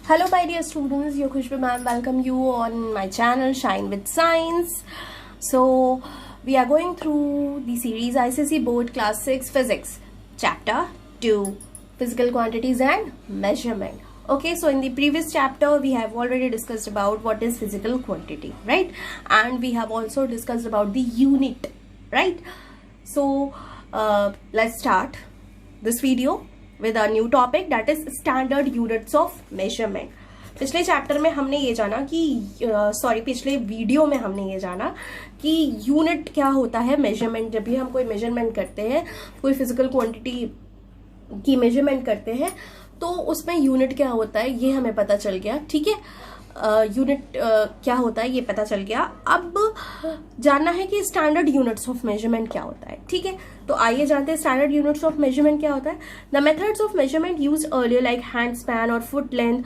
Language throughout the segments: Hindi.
Hello my dear students, your Khushbu ma'am welcome you on my channel Shine with Science. So we are going through the series ICSE Board Class 6 Physics Chapter 2 Physical Quantities and Measurement. Okay, so in the previous chapter we have already discussed about what is physical quantity, right? And we have also discussed about the unit, right? So let's start this video with a new topic, that is standard units of measurement. पिछले चैप्टर में हमने ये जाना कि पिछले वीडियो में हमने ये जाना कि यूनिट क्या होता है मेजरमेंट। जब भी हम कोई मेजरमेंट करते हैं, कोई फिजिकल क्वांटिटी की मेजरमेंट करते हैं, तो उसमें यूनिट क्या होता है ये हमें पता चल गया। ठीक है, यूनिट क्या होता है ये पता चल गया। अब जानना है कि स्टैंडर्ड यूनिट्स ऑफ मेजरमेंट क्या होता है। ठीक है, तो आइए जानते हैं स्टैंडर्ड यूनिट्स ऑफ मेजरमेंट क्या होता है। The methods of measurement used earlier like hand span और foot length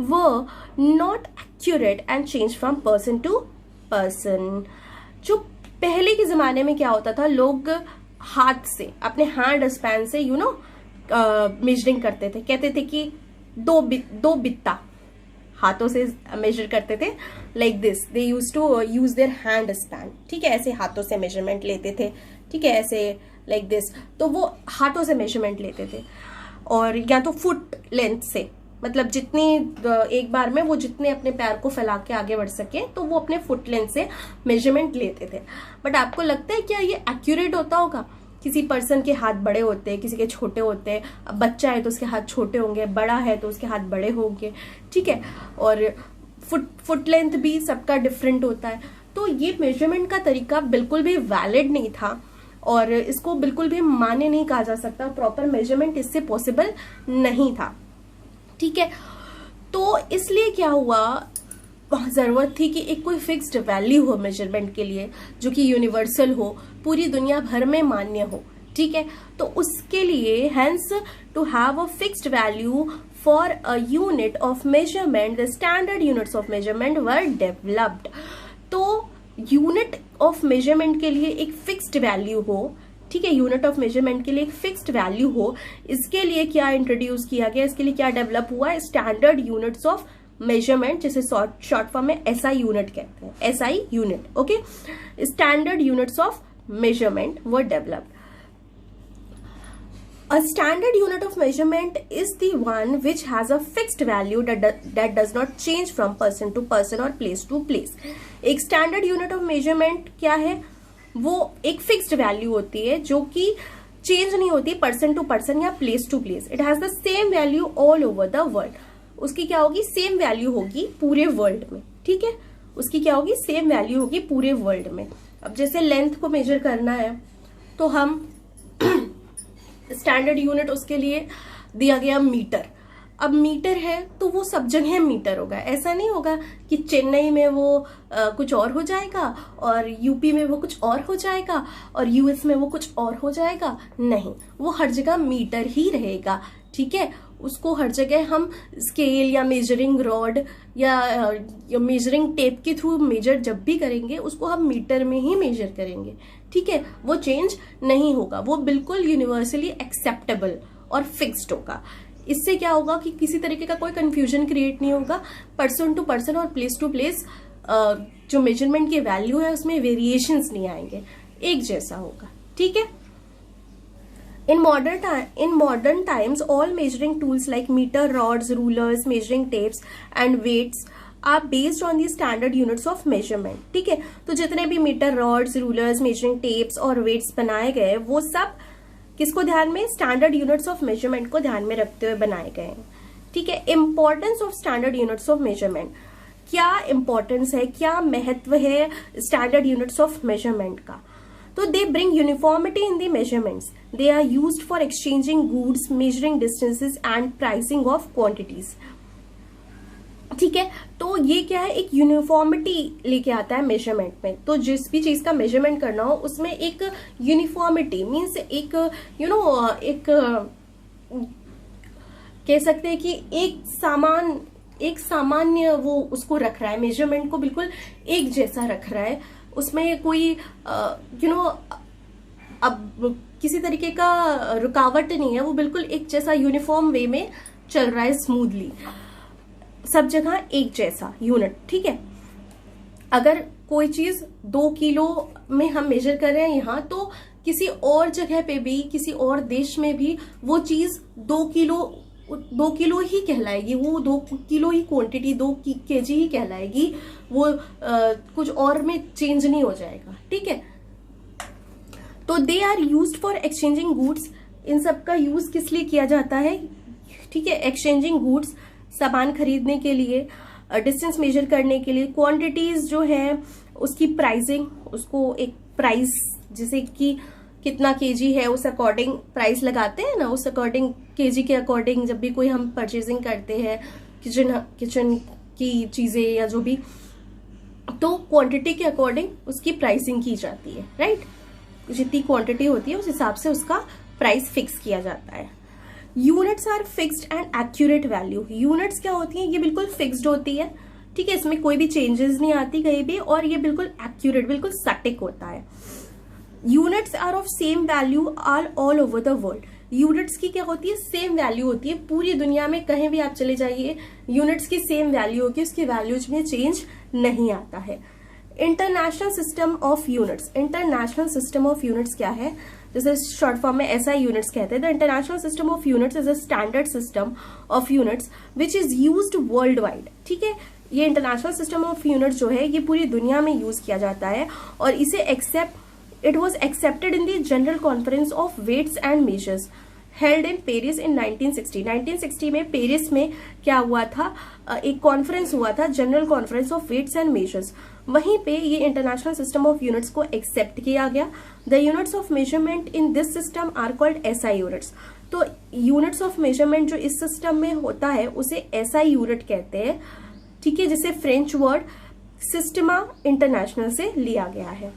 were not accurate and change from person to person. जो पहले के जमाने में क्या होता था, लोग हाथ से अपने हैंड स्पैन से मेजरिंग करते थे। कहते थे कि दो बित्ता हाथों से मेजर करते थे, like this they use to use their hand span. ठीक है, ऐसे हाथों से मेजरमेंट लेते थे। ठीक है, ऐसे लाइक दिस, तो वो हाथों से मेजरमेंट लेते थे। और या तो फुट लेंथ से, मतलब जितनी एक बार में वो जितने अपने पैर को फैला के आगे बढ़ सके, तो वो अपने फुट लेंथ से मेजरमेंट लेते थे। बट आपको लगता है क्या ये एक्यूरेट होता होगा? किसी पर्सन के हाथ बड़े होते हैं, किसी के छोटे होते हैं। अब बच्चा है तो उसके हाथ छोटे होंगे, बड़ा है तो उसके हाथ बड़े होंगे। ठीक है, और फुट लेंथ भी सबका डिफरेंट होता है। तो ये मेजरमेंट का तरीका बिल्कुल भी वैलिड नहीं था और इसको बिल्कुल भी मान्य नहीं कहा जा सकता। प्रॉपर मेजरमेंट इससे पॉसिबल नहीं था। ठीक है, तो इसलिए क्या हुआ, जरूरत थी कि एक कोई फिक्स्ड वैल्यू हो मेजरमेंट के लिए, जो कि यूनिवर्सल हो, पूरी दुनिया भर में मान्य हो। ठीक है, तो उसके लिए hence to have a fixed value for a unit of measurement the standard units of measurement were developed. तो यूनिट ऑफ मेजरमेंट के लिए एक फिक्स्ड वैल्यू हो, ठीक है, यूनिट ऑफ मेजरमेंट के लिए एक फिक्स्ड वैल्यू हो, इसके लिए क्या इंट्रोड्यूस किया गया, इसके लिए क्या डेवलप हुआ, स्टैंडर्ड यूनिट्स ऑफ मेजरमेंट, जिसे शॉर्ट फॉर्म में एसआई यूनिट कहते हैं। SI unit, okay, standard units of measurement were developed. A standard unit of measurement is the one which has a fixed value that does not change from person to person or place to place. एक standard unit of measurement क्या है, वो एक fixed value होती है जो कि change नहीं होती person to person या place to place. It has the same value all over the world. उसकी क्या होगी, same value होगी पूरे world में। ठीक है, उसकी क्या होगी, same value होगी पूरे world में। अब जैसे लेंथ को मेजर करना है तो हम स्टैंडर्ड यूनिट उसके लिए दिया गया मीटर। अब मीटर है तो वो सब जगह मीटर होगा। ऐसा नहीं होगा कि चेन्नई में वो कुछ और हो जाएगा और यूपी में वो कुछ और हो जाएगा और यूएस में वो कुछ और हो जाएगा। नहीं, वो हर जगह मीटर ही रहेगा। ठीक है, उसको हर जगह हम स्केल या मेजरिंग रॉड या मेजरिंग टेप के थ्रू मेजर जब भी करेंगे, उसको हम मीटर में ही मेजर करेंगे। ठीक है, वो चेंज नहीं होगा, वो बिल्कुल यूनिवर्सली एक्सेप्टेबल और फिक्स्ड होगा। इससे क्या होगा कि किसी तरीके का कोई कंफ्यूजन क्रिएट नहीं होगा। पर्सन टू पर्सन और प्लेस टू प्लेस जो मेजरमेंट की वैल्यू है उसमें वेरिएशंस नहीं आएंगे, एक जैसा होगा। ठीक है, In modern times, all measuring tools like meter rods, rulers, measuring tapes, and weights are based on the standard units of measurement. ठीक है, तो जितने भी metre rods, rulers, measuring tapes और वेट्स बनाए गए, वो सब किसको ध्यान में, स्टैंडर्ड यूनिट्स ऑफ मेजरमेंट को ध्यान में रखते हुए बनाए गए हैं। ठीक है, importance of standard units of measurement, क्या इंपॉर्टेंस है, क्या महत्व है स्टैंडर्ड यूनिट्स ऑफ मेजरमेंट का। तो they bring uniformity in the measurements, they are used for exchanging goods, measuring distances and pricing of quantities. ठीक है, तो ये क्या है, एक यूनिफॉर्मिटी लेके आता है मेजरमेंट में। तो जिस भी चीज का मेजरमेंट करना हो उसमें एक यूनिफॉर्मिटी मीन्स एक एक कह सकते हैं कि एक सामान्य वो उसको रख रहा है, मेजरमेंट को बिल्कुल एक जैसा रख रहा है। उसमें कोई अब किसी तरीके का रुकावट नहीं है, वो बिल्कुल एक जैसा यूनिफॉर्म वे में चल रहा है स्मूथली। सब जगह एक जैसा यूनिट, ठीक है। अगर कोई चीज 2 किलो में हम मेजर कर रहे हैं यहाँ, तो किसी और जगह पे भी, किसी और देश में भी वो चीज 2 किलो ही कहलाएगी, वो 2 किलो ही क्वांटिटी, 2 केजी ही कहलाएगी, वो कुछ और में चेंज नहीं हो जाएगा, ठीक है। तो they are used for exchanging goods, इन सब का यूज किस लिए किया जाता है, ठीक है। एक्सचेंजिंग गुड्स, सामान खरीदने के लिए, डिस्टेंस मेजर करने के लिए, क्वांटिटीज जो है उसकी प्राइसिंग, उसको एक प्राइस, जैसे कि कितना केजी है उस अकॉर्डिंग प्राइस लगाते हैं ना, उस अकॉर्डिंग केजी के अकॉर्डिंग जब भी कोई हम परचेजिंग करते हैं किचन की चीजें या जो भी, तो क्वांटिटी के अकॉर्डिंग उसकी प्राइसिंग की जाती है, राइट। जितनी क्वांटिटी होती है उस हिसाब से उसका प्राइस फिक्स किया जाता है। Units are fixed and accurate value, units क्या होती है, ये बिल्कुल फिक्स्ड होती है, ठीक है, इसमें कोई भी चेंजेस नहीं आती कहीं भी, और ये बिल्कुल एक्यूरेट, बिल्कुल सटीक होता है। Units are of same value are all over the world, units की क्या होती है, सेम वैल्यू होती है, पूरी दुनिया में कहीं भी आप चले जाइए यूनिट्स की सेम वैल्यू होगी, उसकी वैल्यूज में चेंज नहीं आता है। International system of units, international system of units क्या है, जैसे शॉर्ट फॉर्म में SI यूनिट्स कहते हैं। The international system of units is a standard system of units which is used world wide, ठीक है। ये इंटरनेशनल सिस्टम ऑफ यूनिट्स जो है ये पूरी दुनिया में यूज किया जाता है, और इसे it was accepted in the general conference of weights and measures held in Paris in 1960। 1960 में पेरिस में क्या हुआ था, एक कॉन्फ्रेंस हुआ था, general conference of weights and measures, वहीं पे ये इंटरनेशनल सिस्टम ऑफ यूनिट्स को एक्सेप्ट किया गया। The units of measurement in this system are called SI units, तो यूनिट्स ऑफ मेजरमेंट जो इस सिस्टम में होता है उसे SI यूनिट कहते हैं, ठीक है, जिसे फ्रेंच वर्ड सिस्टमा इंटरनेशनल से लिया गया है।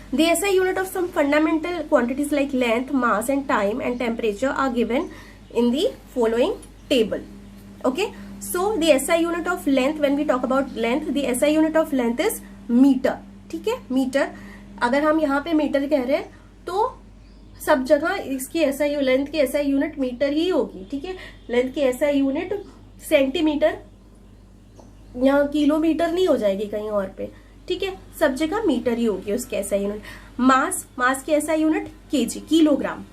The SI unit of some fundamental quantities like length, mass and time and temperature are given in the following table. Okay, so the SI unit of length, when we talk about length, the SI unit of length is meter, ठीक है, मीटर। अगर हम यहाँ पे मीटर कह रहे हैं तो सब जगह इसकी SI लेंथ की SI यूनिट मीटर ही होगी, ठीक है। लेंथ की SI यूनिट सेंटीमीटर या किलोमीटर नहीं हो जाएगी कहीं और पे, ठीक है, सब जगह मीटर ही होगी उसकी SI यूनिट। मास की SI unit KG, kilogram.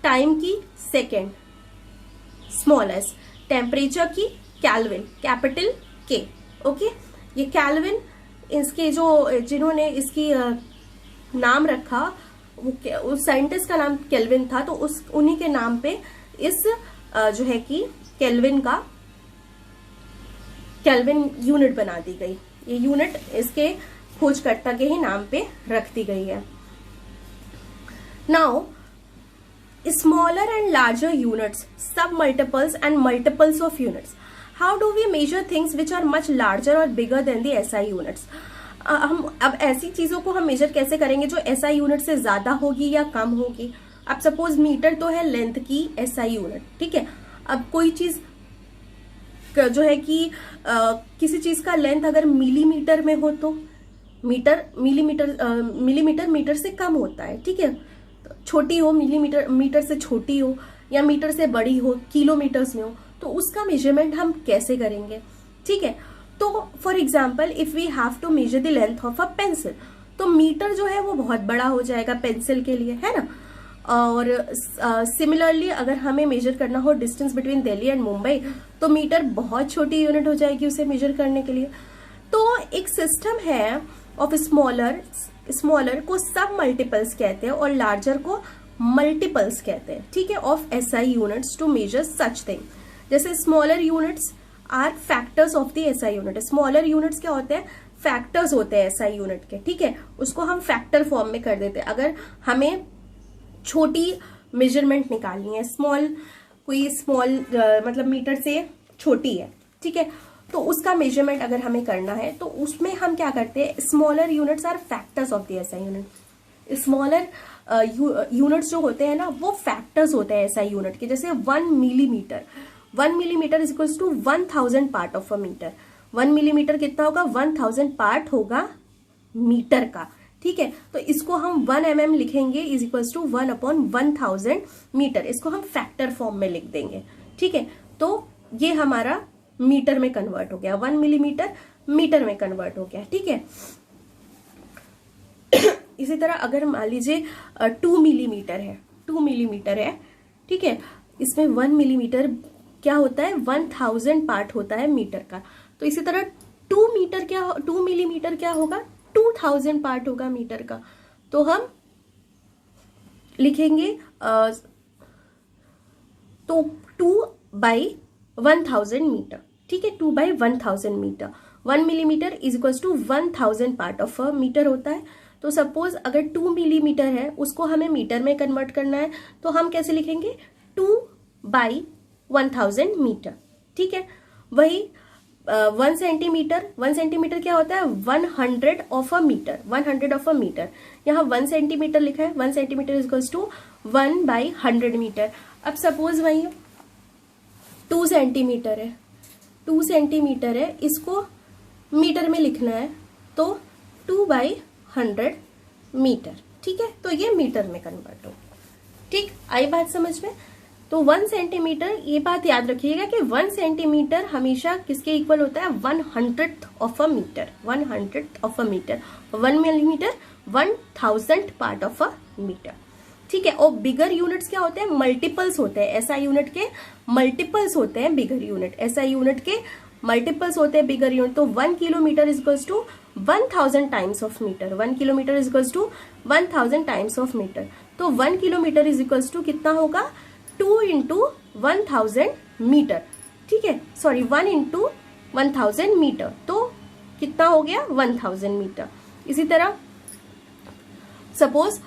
Time की सेकेंड, स्मॉल s। टेम्परेचर की केल्विन, कैपिटल K, ओके। ये केल्विन, इसके जो जिन्होंने इसकी नाम रखा वो उस साइंटिस्ट का नाम केल्विन था, तो उन्हीं के नाम पे इस जो है कि केल्विन यूनिट बना दी गई। ये यूनिट इसके खोजकर्ता के ही नाम पे रख दी गई है। Now smaller and larger units, submultiples and multiples of units. How do we measure things which are much larger और bigger than the SI units. हम अब ऐसी चीजों को हम मेजर कैसे करेंगे जो SI यूनिट से ज्यादा होगी या कम होगी। अब सपोज मीटर तो है लेंथ की SI यूनिट, ठीक है। अब कोई चीज जो है कि किसी चीज का लेंथ अगर मिलीमीटर में हो तो मिलीमीटर मीटर से कम होता है, ठीक है। छोटी हो मीटर से छोटी हो, या मीटर से बड़ी हो, किलोमीटर्स में हो, तो उसका मेजरमेंट हम कैसे करेंगे, ठीक है। तो for example if we have to measure the length of a pencil, तो मीटर जो है वो बहुत बड़ा हो जाएगा पेंसिल के लिए, है ना। और सिमिलरली अगर हमें मेजर करना हो distance between Delhi and Mumbai, तो मीटर बहुत छोटी यूनिट हो जाएगी उसे मेजर करने के लिए। तो एक सिस्टम है ऑफ स्मॉलर को सब मल्टीपल्स कहते हैं और लार्जर को मल्टीपल्स कहते हैं, ठीक है, of SI units to measure such thing. जैसे smaller units are factors of the SI unit. Smaller units क्या होते हैं, फैक्टर्स होते हैं SI यूनिट के, ठीक है। उसको हम फैक्टर फॉर्म में कर देते हैं। अगर हमें छोटी मेजरमेंट निकालनी है, कोई स्मॉल मतलब मीटर से छोटी है, ठीक है, तो उसका मेजरमेंट अगर हमें करना है तो उसमें हम क्या करते हैं, smaller units are factors of the SI unit. Smaller units जो होते हैं ना वो फैक्टर्स होते हैं SI यूनिट के। जैसे 1 millimetre is equals to 1000 part of a metre. 1 millimetre कितना होगा, 1000 पार्ट होगा मीटर का, ठीक है। तो इसको हम 1 mm लिखेंगे इज इक्वल्स टू 1/1000 मीटर। इसको हम फैक्टर फॉर्म में लिख देंगे, ठीक है। तो ये हमारा मीटर में कन्वर्ट हो गया, 1 मिलीमीटर मीटर में कन्वर्ट हो गया, ठीक है। इसी तरह अगर मान लीजिए 2 मिलीमीटर है, 2 मिलीमीटर है, ठीक है, इसमें 1 मिलीमीटर क्या होता है, 1000 पार्ट होता है मीटर का। तो इसी तरह 2 मिलीमीटर क्या होगा, 2000 पार्ट होगा मीटर का। तो हम लिखेंगे तो 2/1000 मीटर, ठीक है, 2/1000 metre. 1 millimetre is equal to 1000 part of a metre होता है। तो सपोज अगर 2 मिलीमीटर है, उसको हमें मीटर में कन्वर्ट करना है, तो हम कैसे लिखेंगे, 2/1000 मीटर, ठीक है। वही 1 सेंटीमीटर, 1 सेंटीमीटर क्या होता है, 100 of a metre, 100 of a metre. यहाँ 1 सेंटीमीटर लिखा है, 1 centimetre is equal to 1/100 metre. अब सपोज वही 2 सेंटीमीटर है, 2 सेंटीमीटर है, इसको मीटर में लिखना है, तो 2/100 मीटर, ठीक है। तो ये मीटर में कन्वर्ट हो, ठीक, आई बात समझ में। तो 1 सेंटीमीटर, ये बात याद रखिएगा कि 1 सेंटीमीटर हमेशा किसके इक्वल होता है, 100th of a metre, 100th of a metre. 1 millimetre 1000 part of a metre, ठीक है। और बिगर यूनिट्स क्या होते हैं, मल्टीपल्स होते हैं, एसआई यूनिट के मल्टीपल्स होते हैं बिगर यूनिट, एसआई यूनिट के मल्टीपल्स होते हैं बिगर यूनिट। तो 1 kilometre is equals to 1000 times of metre, 1 kilometre is equals to 1000 times of metre. तो 1 किलोमीटर इज इक्वल्स टू कितना होगा, 2 इंटू 1000 मीटर, ठीक है, सॉरी 1 इंटू 1000 मीटर, तो कितना हो गया, 1000 मीटर। इसी तरह सपोज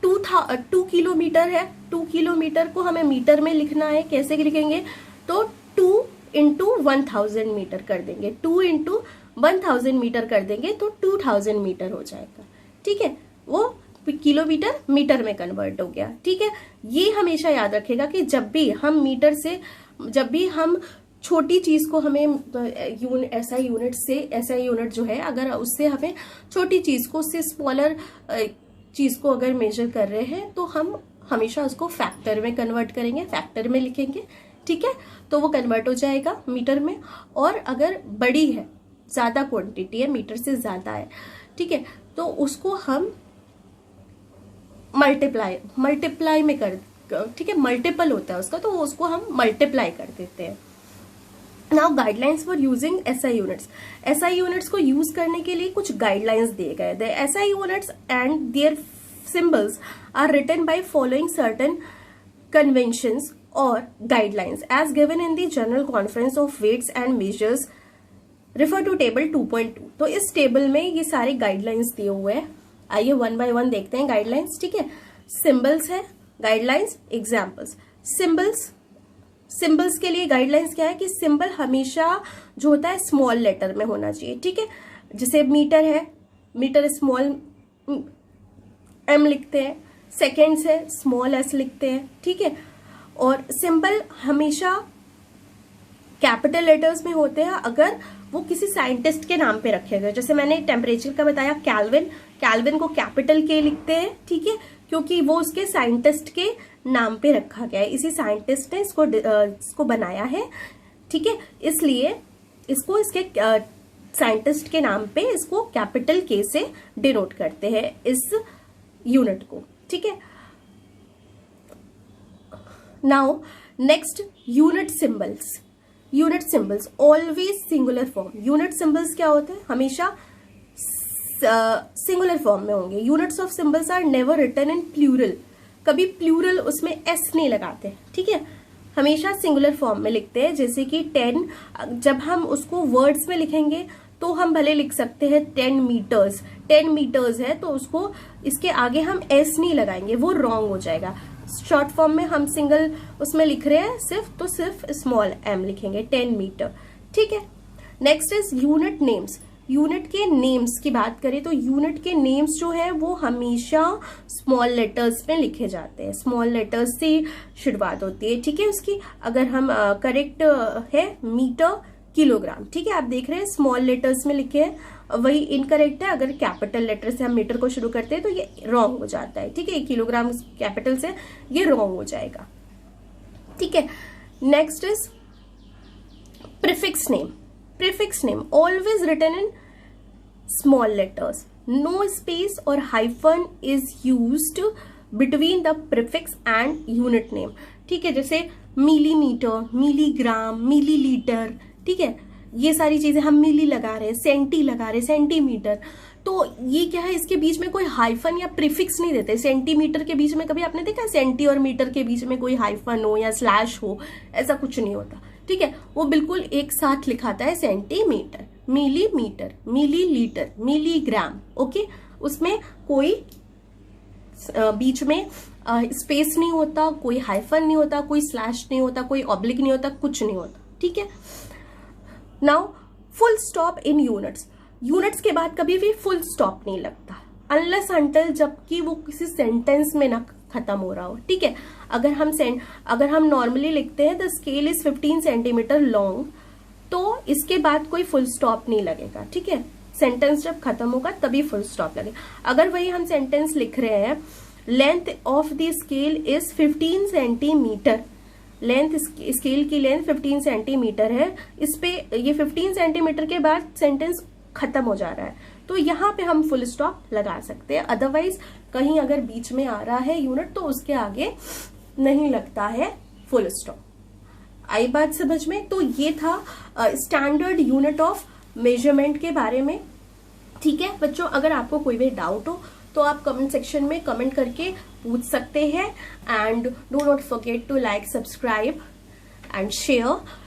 2 किलोमीटर है, 2 किलोमीटर को हमें मीटर में लिखना है, कैसे लिखेंगे, तो 2 इंटू 1000 मीटर कर देंगे, 2 इंटू 1000 मीटर कर देंगे, तो 2000 मीटर हो जाएगा, ठीक है। वो किलोमीटर मीटर में कन्वर्ट हो गया, ठीक है। ये हमेशा याद रखेगा कि जब भी हम मीटर से, जब भी हम छोटी चीज को हमें एसआई यूनिट से, एसआई यूनिट जो है, अगर उससे हमें छोटी चीज को, उससे स्मॉलर चीज को अगर मेजर कर रहे हैं, तो हम हमेशा उसको फैक्टर में कन्वर्ट करेंगे, फैक्टर में लिखेंगे, ठीक है। तो वो कन्वर्ट हो जाएगा मीटर में। और अगर बड़ी है, ज्यादा क्वांटिटी है, मीटर से ज्यादा है, ठीक है, तो उसको हम मल्टीप्लाई में कर, ठीक है, मल्टीपल होता है उसका, तो उसको हम मल्टीप्लाई कर देते हैं। Now guidelines for using SI units. SI units को यूज करने के लिए कुछ गाइडलाइंस दिए गए। The SI units and their symbols are written by following certain conventions और guidelines as given in the general conference of weights and measures, refer to table 2.2। तो इस टेबल में ये सारे गाइडलाइंस दिए हुए हैं। आइए 1 बाय 1 देखते हैं गाइडलाइंस, ठीक है। सिंबल्स है, गाइडलाइंस, एग्जाम्पल्स। सिंबल्स के लिए गाइडलाइंस क्या है कि सिंबल हमेशा जो होता है स्मॉल लेटर में होना चाहिए, ठीक है। जैसे मीटर है, मीटर स्मॉल एम लिखते हैं, सेकेंड्स है स्मॉल एस लिखते हैं, ठीक है। और सिंबल हमेशा कैपिटल लेटर्स में होते हैं अगर वो किसी साइंटिस्ट के नाम पे रखे गए। जैसे मैंने टेम्परेचर का बताया, कैल्विन को कैपिटल के लिखते हैं, ठीक है, क्योंकि वो उसके साइंटिस्ट के नाम पे रखा गया है, इसी साइंटिस्ट ने इसको बनाया है, ठीक है, इसलिए इसको इसके साइंटिस्ट के नाम पे इसको कैपिटल के से डिनोट करते हैं इस यूनिट को, ठीक है। Now next, unit symbols. Unit symbols always singular form. Unit symbols क्या होते हैं, हमेशा सिंगुलर फॉर्म में होंगे। Units of symbols are never written in plural, कभी प्लूरल उसमें एस नहीं लगाते, ठीक है, हमेशा सिंगुलर फॉर्म में लिखते हैं। जैसे कि 10, जब हम उसको वर्ड्स में लिखेंगे तो हम भले लिख सकते हैं 10 मीटर्स, 10 मीटर्स है तो उसको इसके आगे हम एस नहीं लगाएंगे, वो रॉन्ग हो जाएगा। शॉर्ट फॉर्म में हम सिंगल उसमें लिख रहे हैं सिर्फ, तो सिर्फ स्मॉल एम लिखेंगे, 10 मीटर, ठीक है। Next is unit names. Unit के नेम्स की बात करें तो यूनिट के नेम्स जो है वो हमेशा स्मॉल लेटर्स में लिखे जाते हैं, स्मॉल लेटर्स से शुरुआत होती है, ठीक है उसकी। अगर हम करेक्ट है मीटर, किलोग्राम, ठीक है, आप देख रहे हैं स्मॉल लेटर्स में लिखे हैं, वही इनकरेक्ट है। अगर कैपिटल लेटर से हम मीटर को शुरू करते हैं तो ये रॉन्ग हो जाता है, ठीक है, किलोग्राम कैपिटल से ये रॉन्ग हो जाएगा, ठीक है। Next is prefix name always written in small letters. No space or hyphen is used between the prefix and unit name. ठीक है, जैसे मिलीमीटर, मिलीग्राम, मिलीलीटर, ठीक है, ये सारी चीजें हम मिली लगा रहे हैं, सेंटी लगा रहे हैं, सेंटीमीटर, तो ये क्या है, इसके बीच में कोई हाइफन या प्रीफिक्स नहीं देते. सेंटीमीटर के बीच में कभी आपने देखा सेंटी और मीटर के बीच में कोई हाइफन हो या स्लैश हो, ऐसा कुछ नहीं होता. ठीक है, वो बिल्कुल एक साथ लिखाता है centimetre, millimetre, millilitre, milligram. Okay, उसमें कोई बीच में स्पेस नहीं होता, कोई हाइफन नहीं होता, कोई स्लैश नहीं होता, कोई ऑब्लिक नहीं होता, कुछ नहीं होता. ठीक है. Now full stop in units. Units के बाद कभी भी फुल स्टॉप नहीं लगता अनलेस अंटिल जबकि वो किसी सेंटेंस में ना खत्म हो रहा हो. ठीक है, अगर हम नॉर्मली लिखते हैं the scale is 15 centimetre long, तो इसके बाद कोई फुल स्टॉप नहीं लगेगा. ठीक है, सेंटेंस जब खत्म होगा तभी फुल स्टॉप लगेगा. अगर वही हम सेंटेंस लिख रहे हैं length of the scale is 15 centimetre, length scale की लेंथ 15 सेंटीमीटर है, इस पे ये 15 सेंटीमीटर के बाद सेंटेंस खत्म हो जा रहा है, तो यहाँ पे हम फुल स्टॉप लगा सकते हैं. अदरवाइज कहीं अगर बीच में आ रहा है यूनिट तो उसके आगे नहीं लगता है फुल स्टॉप. आई बात समझ में? तो ये था स्टैंडर्ड यूनिट ऑफ मेजरमेंट के बारे में. ठीक है बच्चों, अगर आपको कोई भी डाउट हो तो आप कमेंट सेक्शन में कमेंट करके पूछ सकते हैं. And do not forget to like, subscribe and share.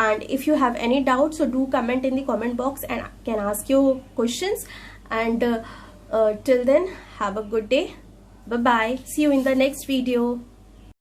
And if you have any doubts, so do comment in the comment box and I can ask you questions. And till then, have a good day. Bye bye. See you in the next video.